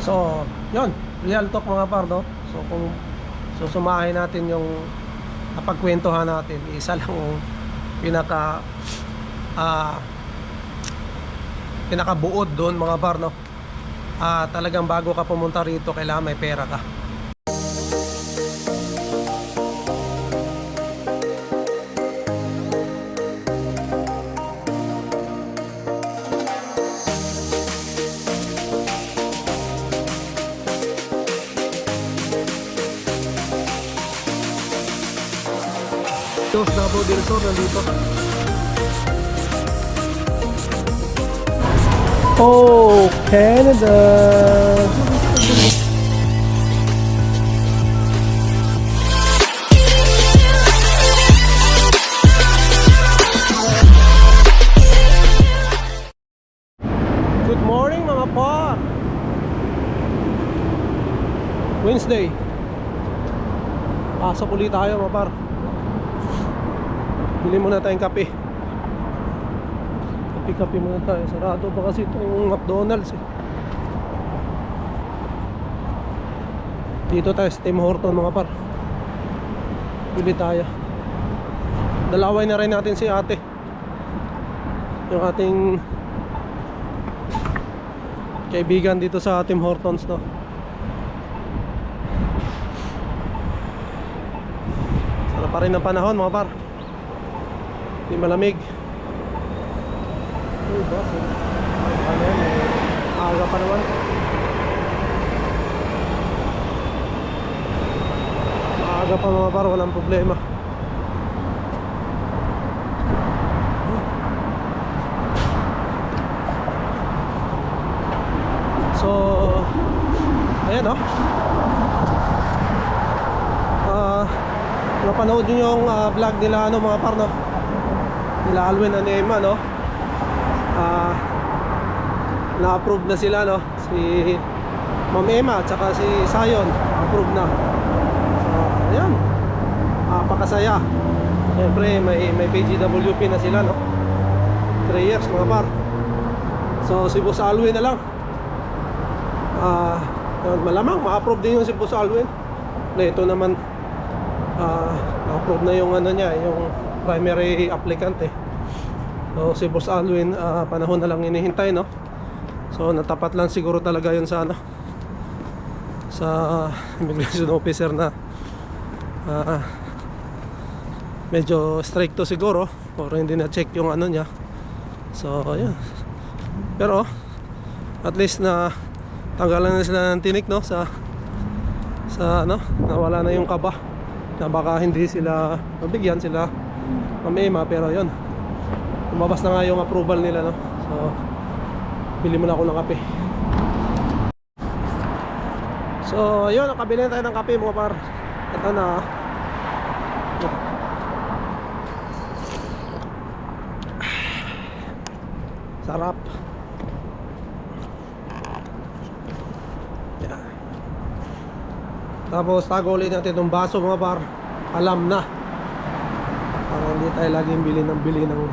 So, yon, real talk mga par, no? So, kung susumahin natin yung napagkwentuhan natin, isa lang yung pinakabuod doon mga par, no? Talagang bago ka pumunta rito, kailangan may pera ka. Dos Davao del Sur nandito. Oh, Canada. Good morning mga par. Wednesday. Pasok ulit tayo mga par. Bili muna tayong kape. Kape muna tayo. Sarado pa kasi itong McDonald's eh. Dito tayo sa Tim Horton mga par. Bili tayo. Dalaway na rin natin si ate, yung ating kaibigan dito sa Tim Hortons, no? Sana pa rin ang panahon mga par. Di malamig. Uy, boss, ano yan, aga pa naman. Maaga pa mga par, walang problema. So, ayan, no? Napanood nyo yung vlog nila, ano mga par, no? Nila Alwin and Emma, no? Na-approve na sila, no? Si Ma'am Emma at saka si Sayon, approve na. So, ayan, pakasaya. Siyempre may PGWP na sila, no? 3 years mga par. So si Boss Alwin na lang, malamang ma-approve din yung si Boss Alwin. Ito naman na-approve na yung ano niya, yung primary applicant eh. So si Boss Alwin, panahon na lang hinihintay, no? So natapat lang siguro talaga yun sa ano, sa immigration officer na medyo stricto siguro, or hindi na check yung ano niya. So ayun. Pero at least na tanggalan na sila ng tinik, no? Sa ano, nawala na yung kaba na baka hindi sila mabigyan sila Ma'am Emma. Pero yun, lumabas na nga yung approval nila, no? So bili muna ako ng kape. So yun, nakabili na tayo ng kape mga par. Ito na. Sarap. Yeah. Tapos tago ulit natin itong baso mga par. Alam na, para hindi tayo laging bili ng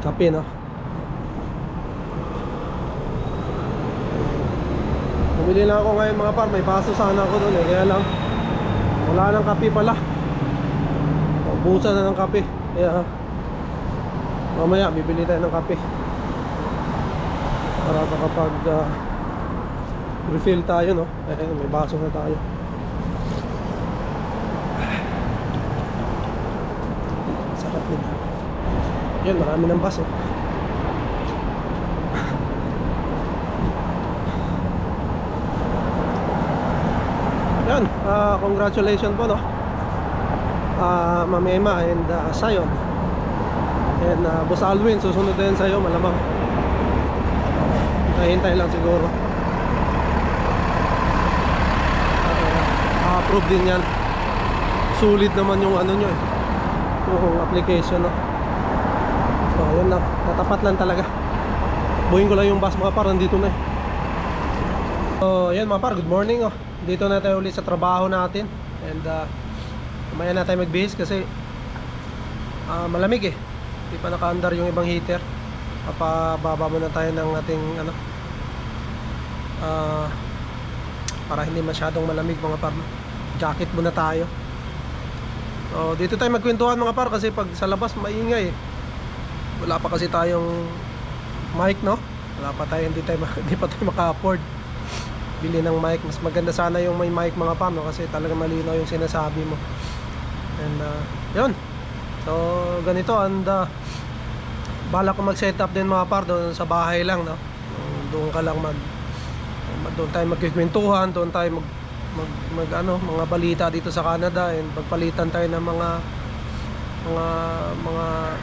kape, no? Bumili lang ako ngayon mga par. May baso sana ako doon eh, kaya lang wala nang kape pala. Ubusan na ng kape. Kaya mamaya bibili tayo ng kape para kapag refill tayo, no? May baso na tayo. Sarap nila. Yan, marami ng baso. Yan, congratulations po, no? Ma'am Emma and Sayon. And Boss Alwin, susunod din sa'yo malamang. Hintay lang siguro. Approve din yan. Sulit naman yung ano nyo eh, yung application, no? So yun lang, natapat lang talaga. Buhin ko lang yung bus mga par, nandito na eh. So yan mga par, good morning, oh. Dito na tayo ulit sa trabaho natin. And kumaya na tayo magbihis kasi malamig eh. Hindi pa naka-under yung ibang heater. Papababa muna tayo ng ating ano, Ah, para hindi masyadong malamig mga par. Jacket muna tayo. So dito tayo magkwentuhan mga par, kasi pag sa labas maingay eh. Wala pa kasi tayong mic, no? Wala pa tayo, hindi pa tayo maka-afford bili ng mic. Mas maganda sana yung may mic mga par, no? Kasi talaga malinaw yung sinasabi mo. And yun. So ganito, and bala ko mag-set up din mga par doon sa bahay lang, no? Doon ka lang doon tayo magkikwentuhan, doon tayo mga balita dito sa Canada, and pagpalitan tayo ng mga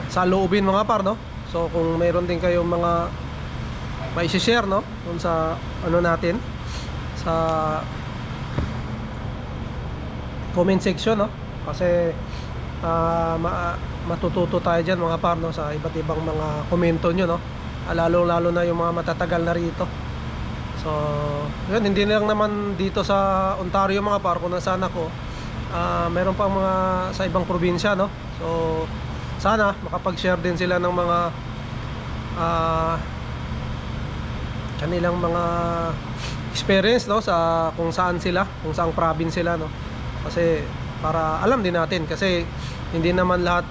saloobin mga par, no? So kung mayroon din kayong mga may share, no, doon sa natin sa comment section, no? Kasi matututo tayo dyan mga par, no, sa iba't ibang mga komento nyo, no? Lalo na yung mga matatagal na rito. So yun, hindi lang naman dito sa Ontario mga par, kung nasaan ako, meron pang mga sa ibang probinsya, no? So sana makapag-share din sila ng mga kanilang mga experience, no, sa kung saan saang province sila, no? Kasi para alam din natin, kasi hindi naman lahat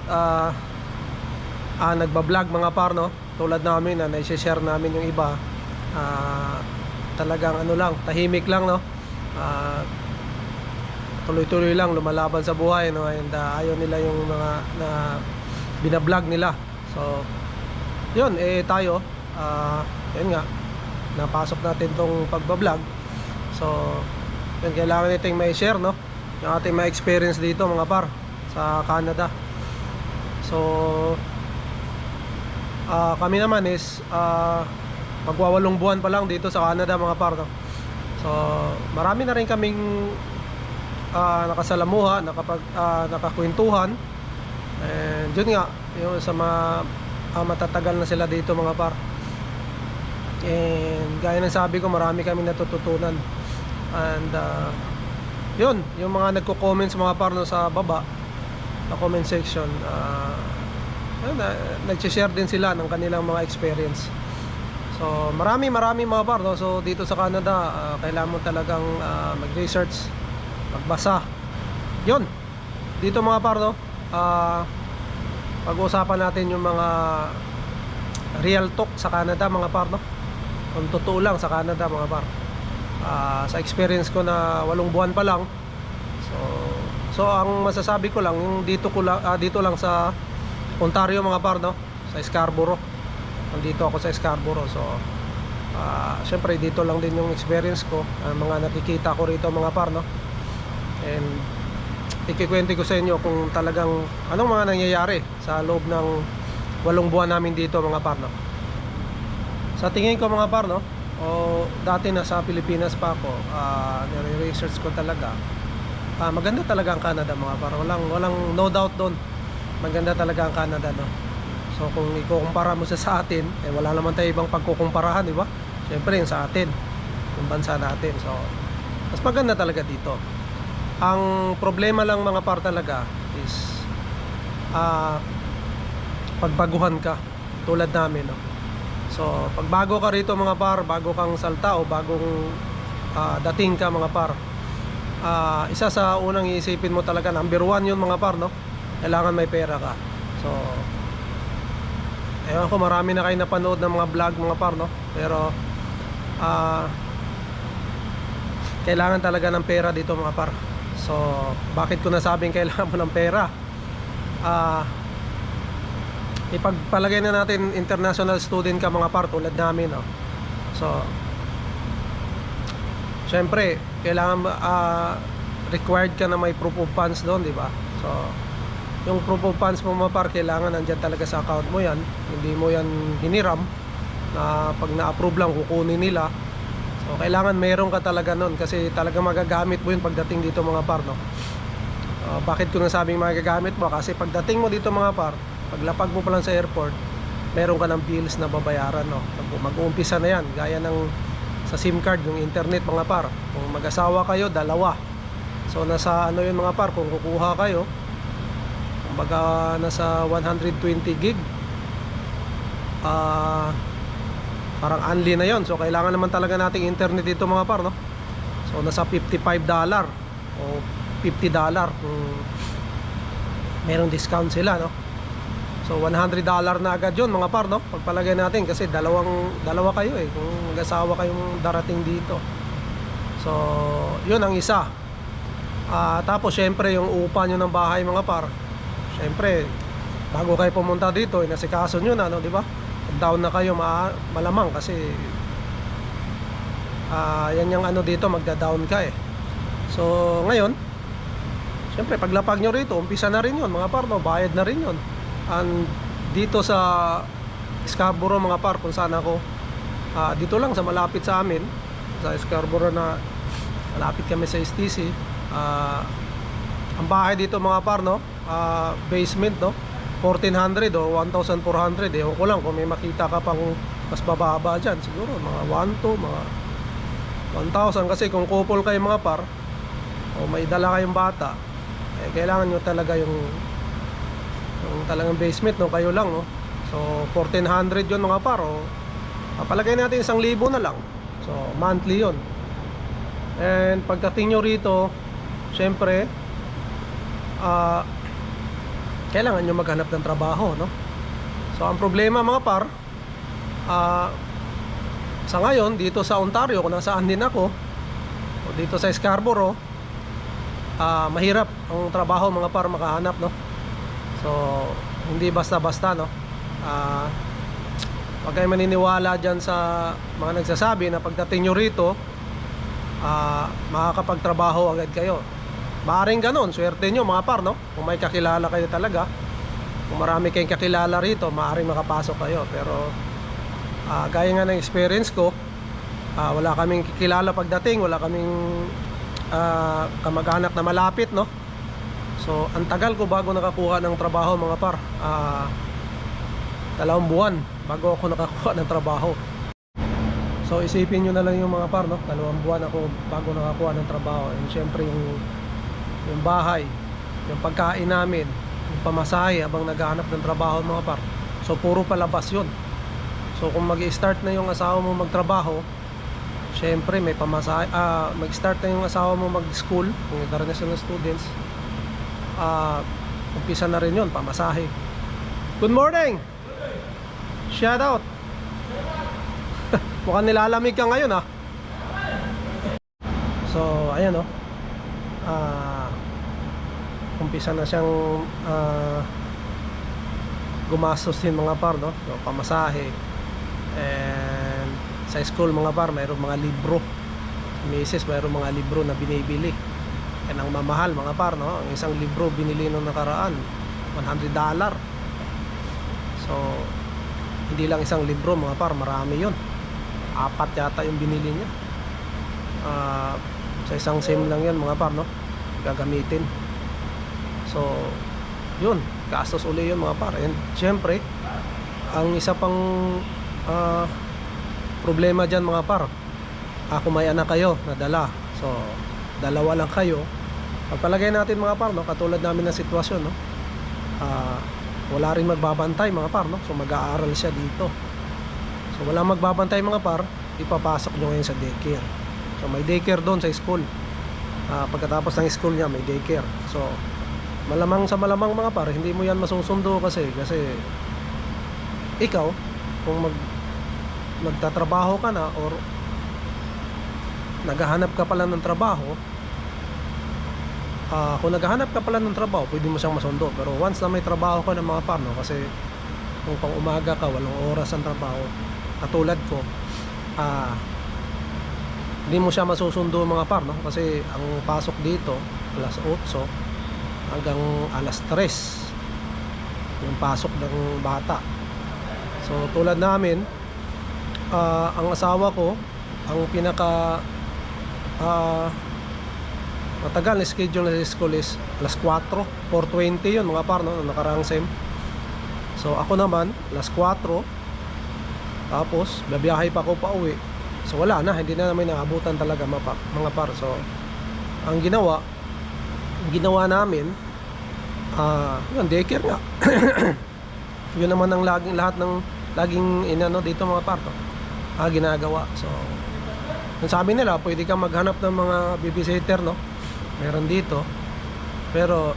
nagba-vlog mga par, no? Tulad namin na i-share namin yung iba, talagang lang, tahimik lang, no? Tuloy-tuloy lang lumalaban sa buhay, no? And ayaw nila yung mga na binablog nila. So yun, tayo yun nga, napasok natin tong pagbablog. So yun, kailangan natin may share, no, yung ating may experience dito mga par sa Canada. So kami naman is magwa-8 buwan pa lang dito sa Canada mga par, no? So marami na rin kaming nakasalamuha, nakakwentuhan. And yun nga, yung sa matatagal na sila dito mga par. And gaya ng sabi ko, marami kami natututunan. And yun, yung mga nagko-comments mga par, no, sa baba sa comment section, nag-share din sila ng kanilang mga experience. So marami mga par, no? So dito sa Canada, kailangan mo talagang mag-research, magbasa. Yun, dito mga par, no, pag-uusapan natin yung mga real talk sa Canada mga par, no? Kung totoo lang sa Canada mga par, sa experience ko na 8 buwan pa lang. So ang masasabi ko lang, yung dito lang sa Ontario mga par, no, sa Scarborough. Nandito ako sa Scarborough. So syempre dito lang din yung experience ko, mga nakikita ko rito mga par, no. And ikikwento ko sa inyo kung talagang anong mga nangyayari sa loob ng 8 buwan namin dito mga par, no. Sa tingin ko mga par, no, dati nasa Pilipinas pa ako, nire-research ko talaga, maganda talaga ang Canada mga par. Walang no doubt doon, maganda talaga ang Canada, no. So kung ikukumpara mo sa atin, wala naman tayo ibang pagkukumparahan, di ba? Siyempre yung sa atin, yung bansa natin. So mas maganda talaga dito. Ang problema lang mga par talaga is pagbaguhan ka, tulad namin, no? So pag bago ka rito mga par, bago kang salta o bagong dating ka mga par, isa sa unang iisipin mo talaga, number 1 yun mga par, no? Kailangan may pera ka. So ewan ko, marami na kayo napanood ng mga vlog mga par, no? Pero kailangan talaga ng pera dito mga par. So bakit ko nasabing kailangan mo ng pera? Ipagpalagay na natin international student ka mga par, tulad namin, no? So syempre kailangan required ka na may proof of funds doon, di ba? So yung proof of funds mo mga par, kailangan nandyan talaga sa account mo yan. Hindi mo yan hiniram na pag na-approve lang kukunin nila. So kailangan meron ka talaga nun, kasi talaga magagamit mo yun pagdating dito mga par, no? Bakit ko nasabing magagamit mo? Kasi pagdating mo dito mga par, paglapag mo pa lang sa airport, meron ka ng bills na babayaran, no? Mag-uumpisa na yan, gaya ng sa SIM card, yung internet mga par. Kung mag-asawa kayo, 2. So nasa yun mga par, kung kukuha kayo, kumbaga nasa 120 gig, parang unli na yon. So kailangan naman talaga nating internet dito mga par, no? So nasa $55 o $50 kung merong discount sila, no? So $100 na agad yun mga par, no? Pagpalagay natin kasi dalawa kayo kung mag-asawa kayong darating dito. So yun ang isa. Tapos syempre yung upa nyo ng bahay mga par, syempre bago kayo pumunta dito inasikaso nyo na, no, di ba? Down na kayo malamang kasi yan yung ano dito, magda-down ka So ngayon syempre paglapag nyo rito, umpisa na rin yun mga par, no? Bayad na rin yun. And dito sa Scarborough mga par, kung saan ako, dito lang sa malapit sa amin sa Scarborough, na malapit kami sa STC. Ang bahay dito mga par, no, basement, no, 1,400 o 1,400. Ewan ko lang kung may makita ka pang mas bababa dyan, siguro mga 1,200, mga 1,000. Kasi kung couple kayo mga par, o may dala kayong bata, kailangan nyo talaga yung talagang basement, no, kayo lang, no. So 1,400 yun mga par, o palagay natin 1,000 na lang. So monthly yun. And pagdating nyo rito, syempre kailangan nyo maghanap ng trabaho, no. So ang problema mga par, sa ngayon dito sa Ontario, kung nasaan din ako, o dito sa Scarborough, mahirap ang trabaho mga par makahanap, no. So hindi basta-basta, no. Huwag kayo maniniwala dyan sa mga nagsasabi na pagdating nyo rito makakapagtrabaho agad kayo. Maaring ganon, swerte nyo mga par, no. Kung may kakilala kayo talaga, kung marami kayong kakilala rito, maaring makapasok kayo. Pero gaya nga ng experience ko, wala kaming kakilala pagdating, wala kaming kamag-anak na malapit, no. So ang tagal ko bago nakakuha ng trabaho mga par, 2 buwan bago ako nakakuha ng trabaho. So isipin nyo na lang yung mga par, no, 2 buwan ako bago nakakuha ng trabaho. And syempre yung bahay, yung pagkain namin, yung pamasahe habang naghahanap ng trabaho mga par, so puro palabas yun. So kung mag-start na yung asawa mo magtrabaho, syempre may pamasahe, mag-start na yung asawa mo mag-school, kung international students, umpisa na rin yun, pamasahe. Good morning! Shout out! Mukhang nilalamig ka ngayon, ha? So ayan, no, umpisa na siyang gumastos din mga par, no. So pamasahe, and sa school mga par, mayroong mga libro, misis, mayroong mga libro na binibili. Yan ang mamahal mga par, no. Ang isang libro binili nung nakaraan $100. So hindi lang isang libro mga par, marami yun. 4 yata yung binili niya. Sa isang SIM lang yan mga par, no, gagamitin. So yun, gastos uli yun mga par. And syempre ang isa pang problema dyan mga par, kung may anak kayo na dala, so 2 lang kayo, pagpalagay natin mga par, no, katulad namin ng sitwasyon, no, wala rin magbabantay mga par, no. So mag-aaral siya dito. So wala magbabantay mga par, ipapasok nyo ngayon sa daycare. So may daycare doon sa school. Pagkatapos ng school niya may daycare. So malamang sa malamang mga par, hindi mo yan masusundo kasi ikaw kung magtatrabaho ka na or naghahanap ka pala ng trabaho, kung naghahanap ka pala ng trabaho, pwede mo siyang masundo. Pero once na may trabaho ka ng mga par, no, kasi kung pang umaga ka, walang oras ang trabaho, katulad ko, hindi mo siya masusundo mga par, no, kasi ang pasok dito alas 8 hanggang alas 3 yung pasok ng bata. So tulad namin, ang asawa ko, ang pinaka matagal na schedule na sa school is alas 4:20 yun mga par, no, nakaraang sem. So ako naman alas 4, tapos babiyahe pa ako pa uwi. So wala na, hindi na namin naabutan talaga mga par. So ang ginawa namin, yun, daycare nga. Yun naman ang lahat ng laging inano dito mga par, no? ginagawa. So yung sabi nila, pwede kang maghanap ng mga babysitter, no? Meron dito. Pero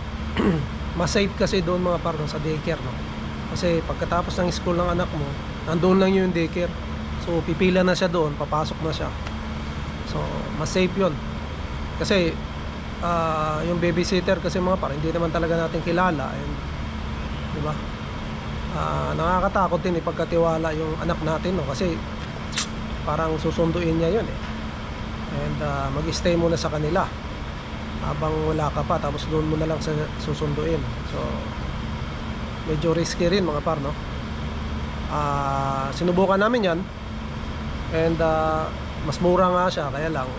mas safe kasi doon mga par, no, sa daycare, no? Kasi pagkatapos ng school ng anak mo, nandoon lang yung daycare. So pipila na siya doon, papasok na siya. So mas safe yun. Kasi yung babysitter kasi mga par, hindi naman talaga natin kilala. And, di ba? Nakakatakot din ipagkatiwala yung anak natin, no? Kasi parang susunduin niya yun, eh. And mag-stay muna sa kanila habang wala ka pa, tapos doon mo na lang susunduin. So medyo risky rin mga par, no? Sinubukan namin yan. And mas mura nga siya. Kaya lang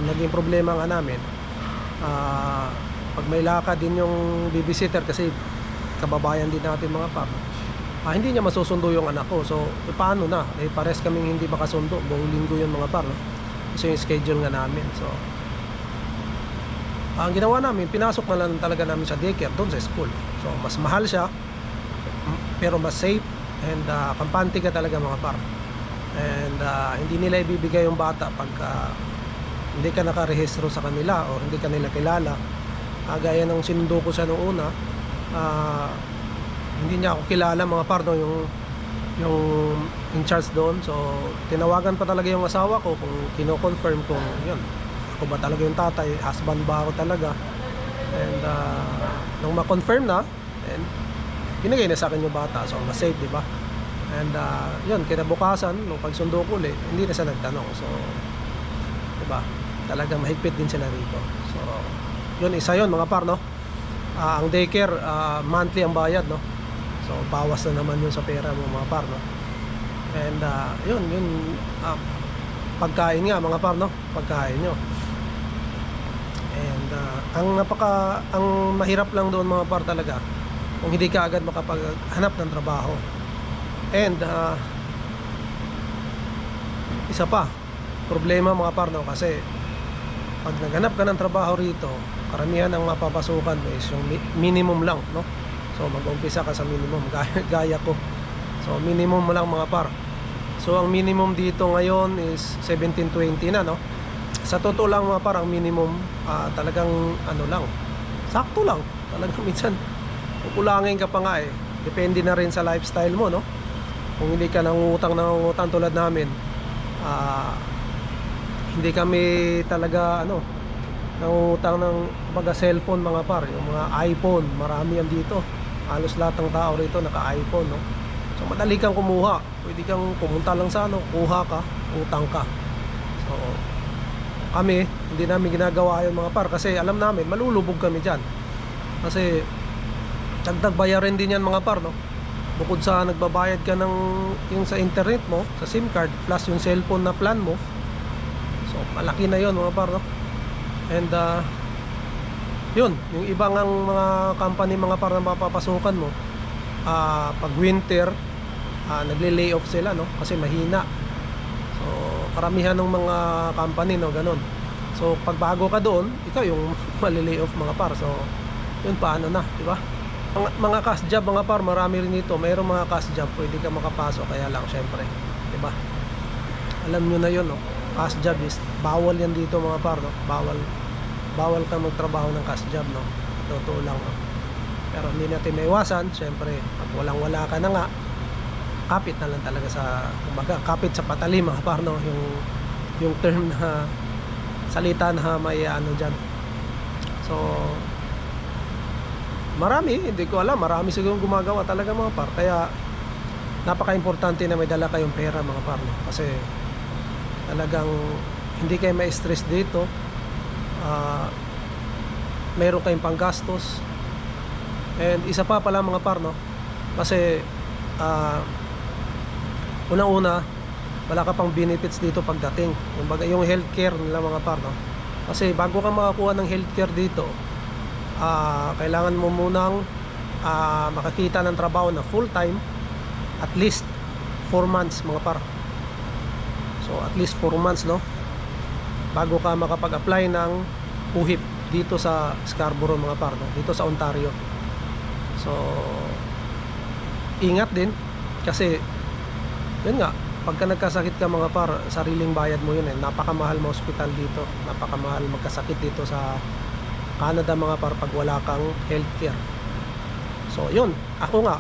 naging problema nga namin, pag may lakad din yung babysitter, kasi kababayan din natin mga par, hindi niya masusundo yung anak ko. So paano na? Pares kaming hindi makasundo. Buong linggo yun mga par, no? Kasi yung schedule nga namin. So ang ginawa namin, pinasok na lang talaga namin sa daycare doon sa school. So mas mahal siya, pero mas safe. And kampante ka talaga mga par. And hindi nila ibibigay yung bata pagka hindi ka nakarehistro sa kanila o hindi ka nila kilala. Gaya ng sinundo ko siya noong una, hindi niya ako kilala mga par, no, yung in charge doon. So tinawagan pa talaga yung asawa ko kung kino-confirm kung yun, ako ba talaga yung tatay, husband ba ako talaga. And nung ma-confirm na, and binigay na sa akin yung bata. So mas safe, di ba? And yun, kinabukasan nung pagsundo ko ulit, hindi na siya nagtanong. So di ba, talagang mahigpit din sila rito. So yun, isa yun mga par, no? Ang daycare, monthly ang bayad, no? So bawas na naman yun sa pera mo mga par, no? And yun pagkain nga mga par, no? Pagkain nyo. And ang mahirap lang doon mga par talaga, kung hindi ka agad makapaghanap ng trabaho. And isa pa problema mga par, no? Kasi pag naghanap ka ng trabaho rito, karamihan ang mapapasukan mo is yung minimum lang, no? So mag-umpisa ka sa minimum, gaya ko. So minimum mo lang mga par. So ang minimum dito ngayon is 17.20 na, no? Sa totoo lang mga par, ang minimum talagang ano lang, sakto lang. Talagang minsan kukulangin ka pa nga, eh. Depende na rin sa lifestyle mo, no? Kung hindi ka nangungutang tulad namin, hindi kami talaga nangungutang ng mga cellphone mga par. Yung mga iPhone, marami yan dito. Halos lahat ng tao rito naka-iPhone, no? So madali kang kumuha. Pwede kang pumunta lang sa kuha ka, utang ka. So kami, hindi namin ginagawa yun mga par, kasi alam namin malulubog kami dyan. Kasi dagdag bayarin din yan mga par, no? Bukod sa nagbabayad ka ng yung sa internet mo, sa SIM card, plus yung cellphone na plan mo. So malaki na yun mga par, no? And yun, yung ibang mga company mga par na mapapasukan mo, pag winter, nagle-lay off sila, no? Kasi mahina. So karamihan ng mga company, no, ganun. So pag bago ka doon, ikaw yung mali-lay off mga par. So yun, paano na, di ba? Mga cash job mga par, marami rin dito. Mayroong mga cash job, pwede ka makapasok. Kaya lang syempre, di ba, alam nyo na yun, no? Cash job is bawal yan dito mga par, no? Bawal kang magtrabaho ng cash job, no? Totoo lang, no? Pero hindi natin maiwasan. Syempre, pag walang-wala ka na nga, kapit na lang talaga sa, kumbaga, kapit sa patali mga par, no? Yung term na salita na may dyan. So marami, hindi ko alam, marami siguro gumagawa talaga mga par. Kaya napaka-importante na may dala kayong pera mga par, no? Kasi talagang hindi kayo ma-stress dito. Meron kayong panggastos. And isa pa pala mga par, no? Kasi unang-una, wala ka pang benefits dito pagdating. Yung healthcare nila mga par, no? Kasi bago ka makakuha ng healthcare dito, kailangan mo munang makakita ng trabaho na full time, at least 4 months mga par. So at least 4 months, no, bago ka makapag-apply ng UHIP dito sa Scarborough mga par, no? Dito sa Ontario. So ingat din, kasi yun nga, pagka nagkasakit ka mga par, sariling bayad mo yun eh. Napakamahal mo hospital dito, napakamahal magkasakit dito sa Canada mga par pag wala kang healthcare. So yun, ako nga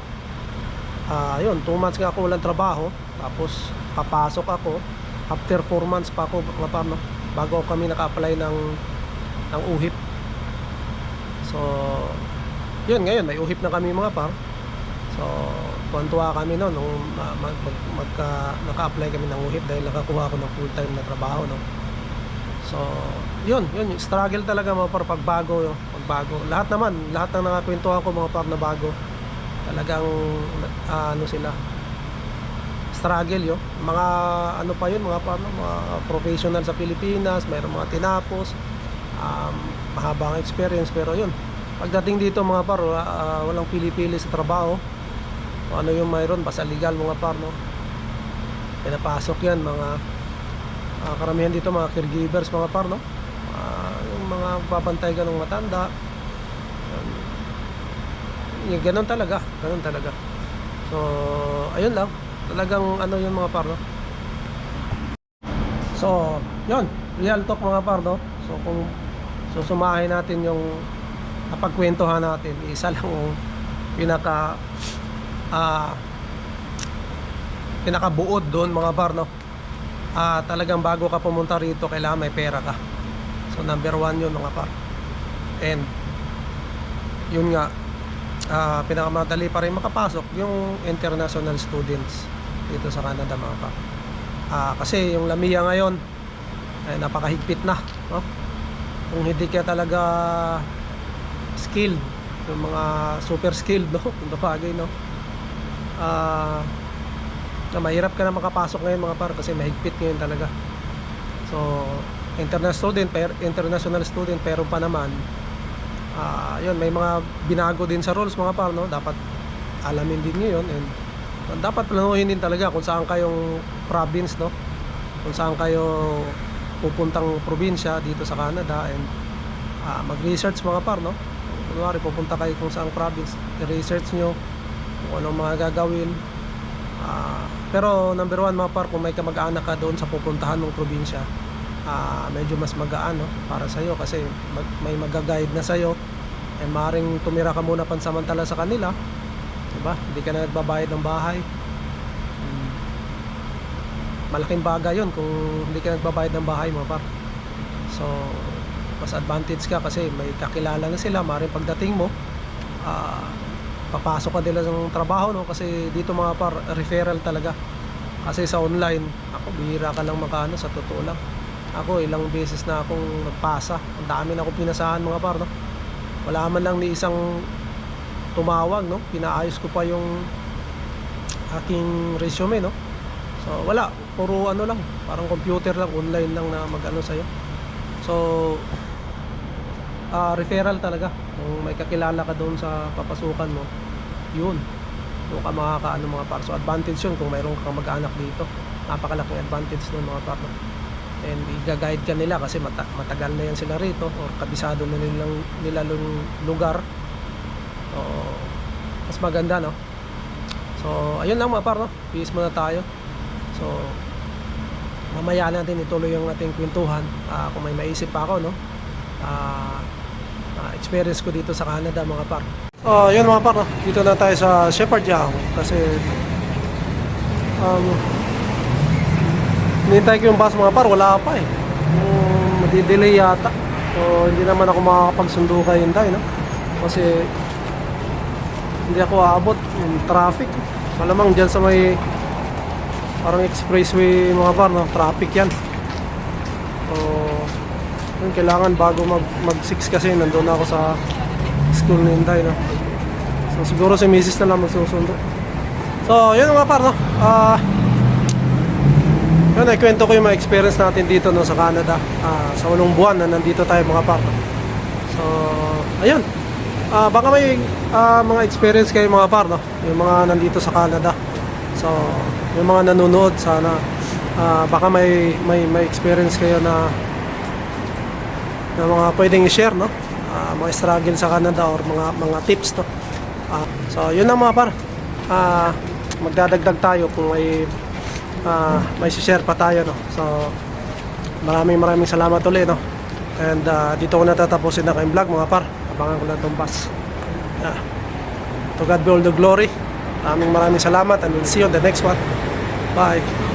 yun, 2 months nga ako walang trabaho. Tapos kapasok ako after 4 months pa ako mga par, no? Bago kami naka-apply ng UHIP. So yun, ngayon may UHIP na kami mga par. So tuwa kami no nung naka-apply kami ng UHIP dahil nakakuha ako ng full-time na trabaho, no. So yun struggle talaga mga par pagbago. Lahat ng nakakwentuhan ko mga par na bago, talagang ano sila, struggle yun. Mga ano pa yun mga par, no? Mga professional sa Pilipinas, mayroong mga tinapos, mahabang experience, pero yun, pagdating dito mga par, walang pili-pili sa trabaho. Ano yung mayroon, basta legal mga par, no? Pinapasok yan mga karamihan dito mga caregivers mga par, no? Yung mga papantay ka ng matanda, ganun talaga. So ayun lang, talagang ano yung mga par, no? So yun, real talk mga par, no? So kung susumahin natin yung napagkwentuhan natin, isa lang yung pinakabuod doon mga par, no? Talagang bago ka pumunta rito, kailangan may pera ka. So number 1 yun mga par. And yun nga, pinakamadali pa rin makapasok yung international students dito sa Canada mga par. Kasi yung LAMIA ngayon ay napakahigpit na, no? Kung hindi ka talaga skilled, yung mga super skilled, no? Kung bagay, no? Mahirap ka na makapasok ngayon mga par, kasi mahigpit ngayon talaga. So international student pero pa naman yun, may mga binago din sa rules mga par, no? Dapat alamin din nyo yun, and dapat planuhin din talaga kung saan kayong province, no? Kung saan kayo pupuntang probinsya dito sa Canada, and mag-research mga par, no? Kunwari pupunta kayo kung saan province, i-research nyo kung anong mga gagawin. Pero number 1 mga par, kung may kamag-anak ka doon sa pupuntahan ng probinsya, medyo mas magaan, no? Para sa'yo, kasi may mag-guide na sa'yo, eh maaaring tumira ka muna pansamantala sa kanila, diba? Hindi ka na nagbabayad ng bahay. Malaking bagay yun kung hindi ka nagbabayad ng bahay mga par. So mas advantage ka kasi may kakilala na sila. Maaaring pagdating mo, papasok ka nila ng trabaho, no? Kasi dito mga par, referral talaga. Kasi sa online, ako bihira ka lang makano, sa totoo lang. Ako ilang beses na akong nagpasa, ang dami na akong pinasahan mga par, no? Wala man lang ni isang tumawag, no? Pinaayos ko pa yung aking resume, no? So wala, puro ano lang, parang computer lang, online lang na mag-ano sa'yo. So referral talaga. Kung may kakilala ka doon sa papasukan mo, yun, doon ka makakaano mga par. So advantage yun kung mayroon kang mag-anak dito. Napakalaking advantage nun mga par. And i-guide ka nila kasi matagal na yan sila rito, or kabisado na nila yung lugar. So mas maganda, no? So ayun lang mga par, no? Peace muna tayo. So mamaya natin ituloy yung ating kwentuhan. Kung may maisip pa ako, no? Experience ko dito sa Canada mga par. Yun mga par, no? Dito na tayo sa Shepherd Yahoo kasi hinihintay ko yung bus mga par, wala pa eh. Madidelay yata. So hindi naman ako makakapagsundo kay Inday, no? Kasi hindi ako aabot yung traffic. Malamang dyan sa may parang expressway mga par, no? Traffic yan. So yun, kailangan bago mag 6 kasi nandun ako sa school ni Inday, no? So siguro si Mrs. na lang magsusundo. So yun mga par, no? Yun, ikwento ko yung mga experience natin dito, no, sa Canada. Sa 8 buwan na nandito tayo mga par. So ayun, baka may mga experience kayo mga par, no? Yung mga nandito sa Canada. So yung mga nanonood, sana baka may experience kayo na mga pwedeng i-share, no? Mga struggle sa Canada or mga tips, no? So yun lang mga par. Magdadagdag tayo kung may may share pa tayo, no? So maraming salamat ulit, no? And dito ko natatapusin na kayong vlog, mga par. Abangan ko lang itong bus. To God be all the glory. Maraming salamat, and we'll see you on the next one. Bye.